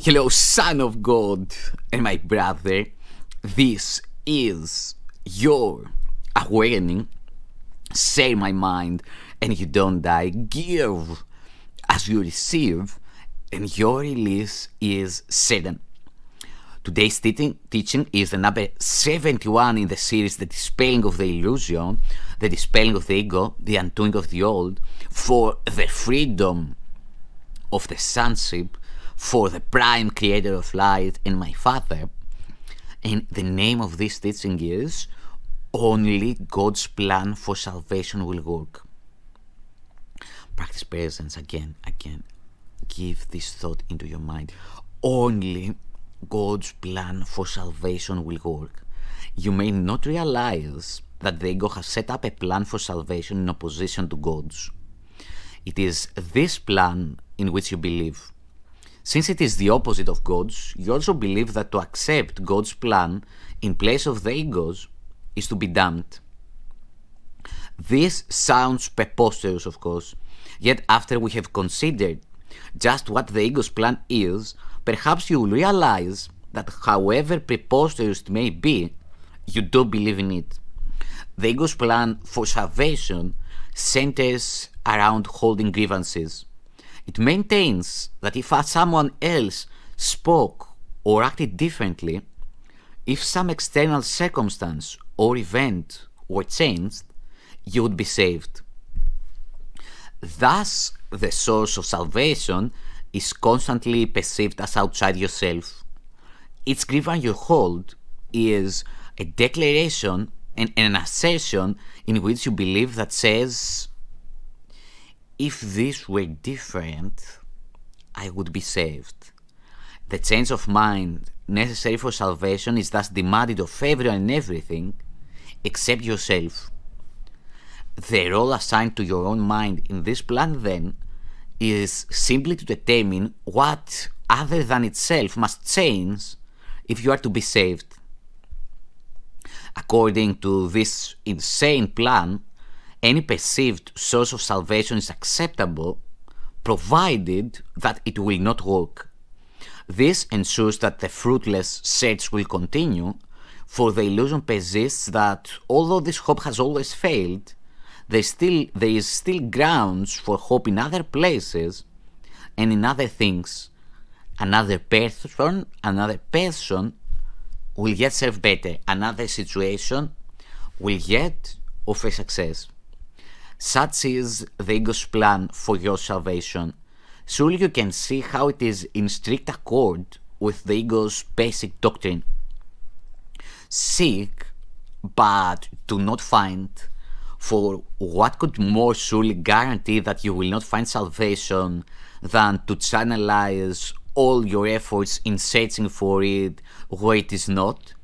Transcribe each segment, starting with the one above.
Hello, Son of God and my brother. This is your awakening. Share my mind and you don't die. Give as you receive, and your release is certain. Today's teaching is the number 71 in the series, The Dispelling of the Illusion, The Dispelling of the Ego, The Undoing of the Old, for the freedom of the sonship, for the prime creator of light and my Father. And the name of this teaching is Only God's Plan for Salvation Will Work. Practice presence again. Give this thought into your mind. Only God's plan for salvation will work. You may not realize that the ego has set up a plan for salvation in opposition to God's. It is this plan in which you believe. Since it is the opposite of God's, you also believe that to accept God's plan in place of the ego's is to be damned. This sounds preposterous, of course, yet after we have considered just what the ego's plan is, perhaps you will realize that however preposterous it may be, you do believe in it. The ego's plan for salvation centers around holding grievances. It maintains that if someone else spoke or acted differently, if some external circumstance or event were changed, you would be saved. Thus, the source of salvation is constantly perceived as outside yourself. Each grievance you hold is a declaration and an assertion in which you believe that says, if this were different, I would be saved. The change of mind necessary for salvation is thus demanded of everyone and everything except yourself. The role assigned to your own mind in this plan, then, is simply to determine what other than itself must change if you are to be saved. According to this insane plan, any perceived source of salvation is acceptable, provided that it will not work. This ensures that the fruitless search will continue, for the illusion persists that although this hope has always failed, there is still grounds for hope in other places and in other things. Another person will yet serve better. Another situation will yet offer success. Such is the ego's plan for your salvation. Surely you can see how it is in strict accord with the ego's basic doctrine. Seek, but do not find. For what could more surely guarantee that you will not find salvation than to channelize all your efforts in searching for it where it is not?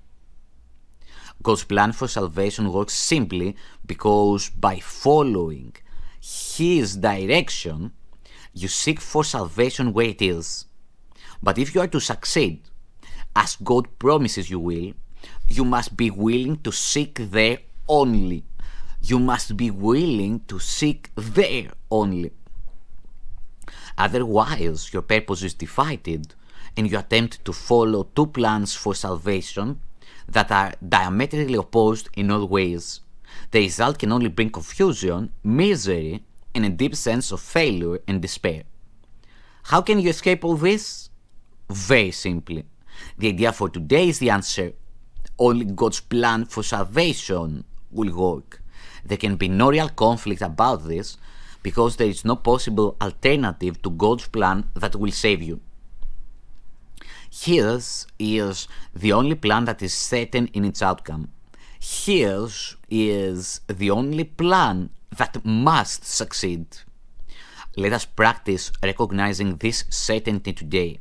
God's plan for salvation works simply because by following His direction, you seek for salvation where it is. But if you are to succeed, as God promises you will, you must be willing to seek there only. You must be willing to seek there only. Otherwise, your purpose is defeated and you attempt to follow two plans for salvation that are diametrically opposed in all ways. The result can only bring confusion, misery, and a deep sense of failure and despair. How can you escape all this? Very simply. The idea for today is the answer. Only God's plan for salvation will work. There can be no real conflict about this because there is no possible alternative to God's plan that will save you. His is the only plan that is certain in its outcome. His is the only plan that must succeed. Let us practice recognizing this certainty today.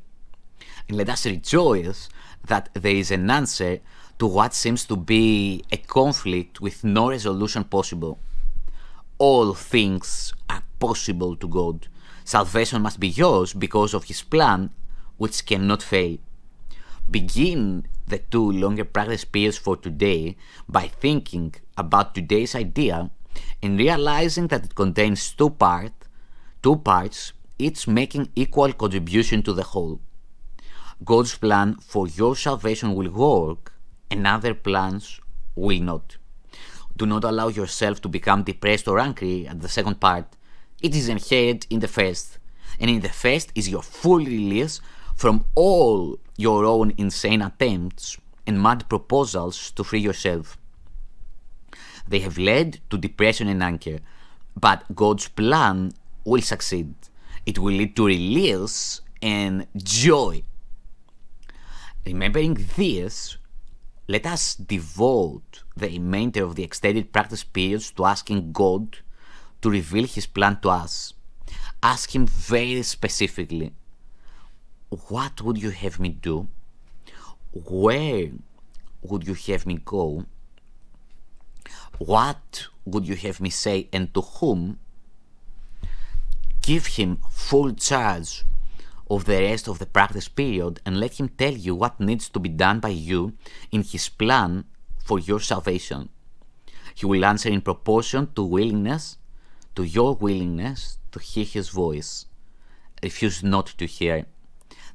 And let us rejoice that there is an answer to what seems to be a conflict with no resolution possible. All things are possible to God. Salvation must be yours because of His plan, which cannot fail. Begin the 2 longer practice periods for today by thinking about today's idea and realizing that it contains two parts, each making equal contribution to the whole. God's plan for your salvation will work and other plans will not. Do not allow yourself to become depressed or angry at the second part. It is inherent in the first. And in the first is your full release from all your own insane attempts and mad proposals to free yourself. They have led to depression and anger, but God's plan will succeed. It will lead to release and joy. Remembering this, let us devote the remainder of the extended practice periods to asking God to reveal His plan to us. Ask Him very specifically, what would you have me do? Where would you have me go? What would you have me say and to whom? Give Him full charge of the rest of the practice period and let Him tell you what needs to be done by you in His plan for your salvation. He will answer in proportion to your willingness to hear His voice. Refuse not to hear.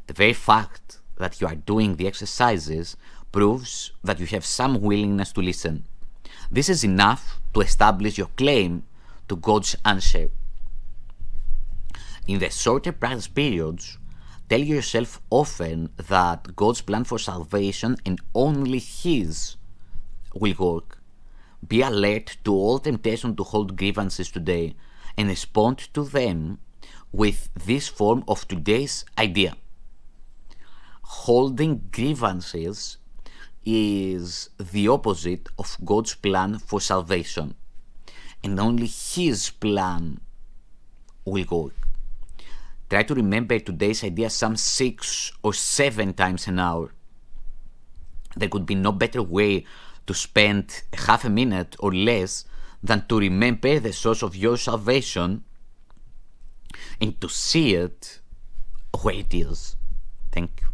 The very fact that you are doing the exercises proves that you have some willingness to listen. This is enough to establish your claim to God's answer. In the shorter practice periods, tell yourself often that God's plan for salvation and only His will work. Be alert to all temptation to hold grievances today and respond to them with this form of today's idea. Holding grievances is the opposite of God's plan for salvation, and only His plan will work. Try to remember today's idea some 6 or 7 times an hour. There could be no better way to spend half a minute or less than to remember the source of your salvation and to see it where it is. Thank you.